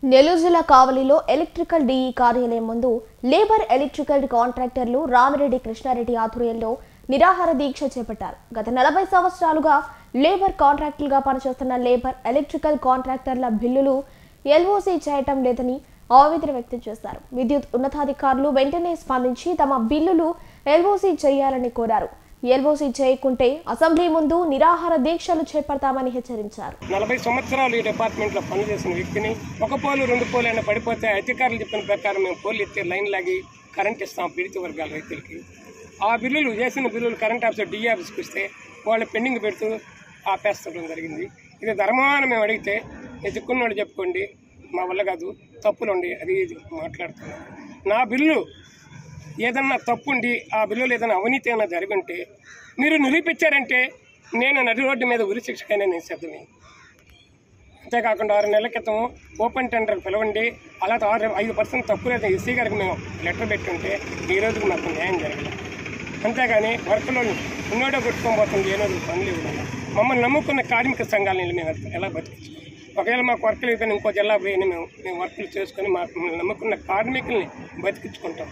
నెల్లూరు జిల్లా కావలిలో electrical DE కార్యాలయం ముందు లేబర్ ఎలక్ట్రికల్ కాంట్రాక్టర్లు రామిరెడ్డి కృష్ణారెడ్డి ఆధ్వర్యంలో నిరాహార దీక్ష చేపట్టారు. గత 40 సంవత్సరాలుగా లేబర్ కాంట్రాక్టులుగా పనిచేస్తున్న లేబర్ ఎలక్ట్రికల్ కాంట్రాక్టర్ల బిల్లులు ఎల్ఓసి చేయటం లేదని ఆవేదన వ్యక్తం చేశారు. విద్యుత్ ఉన్నతాధికారులు వెంటనే స్పందించి తమ బిల్లులు ఎల్ఓసి చేయాలని కోరారు. ఎల్ఓసి చేయకుంటే అసెంబ్లీ ముందు నిరాహార దీక్షలు చేపడతామని హెచ్చరించారు. 40 సంవత్సరాలు ఈ డిపార్ట్మెంట్లో పనిచేసిన వ్యక్తిని ఒక పోలు 2 పోలు అయినా పడిపోతే అధికారులు చెప్పిన ప్రకారం మేము పోలు ఎత్తి లైన్ లాగి కరెంట్ ఇస్తాం పీడిత వర్గాల రైతులకి. ఆ బిల్లులు చేసిన బిల్లులు కరెంట్ ఆఫీసర్ డిఈ ఆఫీస్కి వస్తే వాళ్ళు పెండింగ్ పెడుతూ ఆపేస్తడం జరిగింది. ఇది ధర్మాన్ని మేము అడిగితే ఎదుక్కున్న వాళ్ళు చెప్పుకోండి, మా వల్ల కాదు, తప్పులు ఉండి అది మాట్లాడుతున్నాను. నా బిల్లు ఏదన్నా తప్పుండి ఆ బిల్లులు ఏదైనా అవినీతి అయినా జరుగుంటే మీరు నిరూపించారంటే నేను నడి రోడ్డు మీద ఉరి శిక్షకైనా నేను సిద్ధమే. అంతేకాకుండా 6 నెలల క్రితం ఓపెన్ టెండర్ పిలవండి, అలా 5% తక్కువ లేదా ఎస్సీ గారికి మేము లెటర్ పెట్టుంటే ఈ రోజుకి మాకు న్యాయం జరగలేదు. అంతేగాని వర్క్లో ఉన్నోడో కొట్టుకోబోతుంది, ఏ రోజు పనులు ఇవ్వలేదు. మమ్మల్ని నమ్ముకున్న కార్మిక సంఘాలని మేము ఎలా బతికించుకోవాలి? ఒకవేళ మాకు వర్కులు అయిపోయినా ఇంకో జిల్లా పోయి మేము వర్కులు చేసుకొని మాకు నమ్ముకున్న కార్మికుల్ని బతికించుకుంటాం,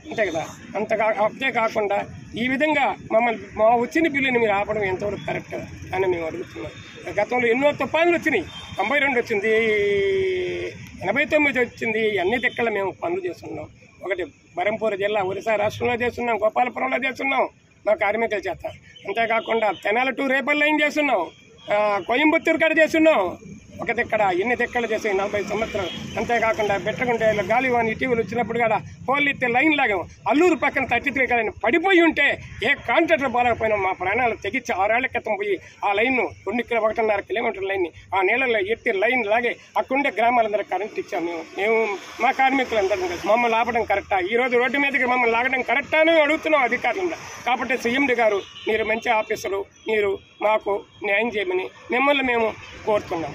అంతే కదా. అంతే కాకుండా ఈ విధంగా మా వచ్చిన బిల్లుని మీరు ఆపడం ఎంతవరకు కరెక్ట్ అని మేము అడుగుతున్నాం. గతంలో ఎన్నో తుఫాన్లు వచ్చినాయి, 92 వచ్చింది, 89 వచ్చింది. అన్ని దిక్కల మేము పనులు చేస్తున్నాం. ఒకటి బరంపూర్ జిల్లా ఒరిస్సా రాష్ట్రంలో చేస్తున్నాం, గోపాలపురంలో చేస్తున్నాం మా కార్మికుల చేత. అంతేకాకుండా తెనాలి టు రేపల్ లైన్ చేస్తున్నాం, కోయంబత్తూరు కాడ చేస్తున్నాం. ఒక దిక్కడ ఎన్ని దిక్కలు చేసాయి 40 సంవత్సరాలు. అంతేకాకుండా బెట్టగుంటే గాలివాన్ ఇటీవల వచ్చినప్పుడు కూడా పోల్ ఎత్తే లైన్ లాగాం. అల్లూరు పక్కన 33 కాలని పడిపోయి ఉంటే ఏ కాంట్రాక్టర్ బాలేకపోయినా మా ప్రాణాలు తెగించి 6 ఏళ్ల క్రితం పోయి ఆ లైన్ను 1.5 కిలోమీటర్ల లైన్ని ఆ నీళ్ళలో ఎత్తి లైన్ లాగే అక్కడుండే గ్రామాలందరూ కరెంట్ ఇచ్చాము. మేము మా కార్మికులందరం కలిసి మమ్మల్ని ఆపడం కరెక్టా? ఈ రోజు రోడ్డు మీదకి మమ్మల్ని లాగడం కరెక్టా అని అడుగుతున్నాం అధికారులు. కాబట్టి సీఎండి గారు, మీరు మంచి ఆఫీసరు, మీరు మాకు న్యాయం చేయమని మిమ్మల్ని మేము కోరుతున్నాం.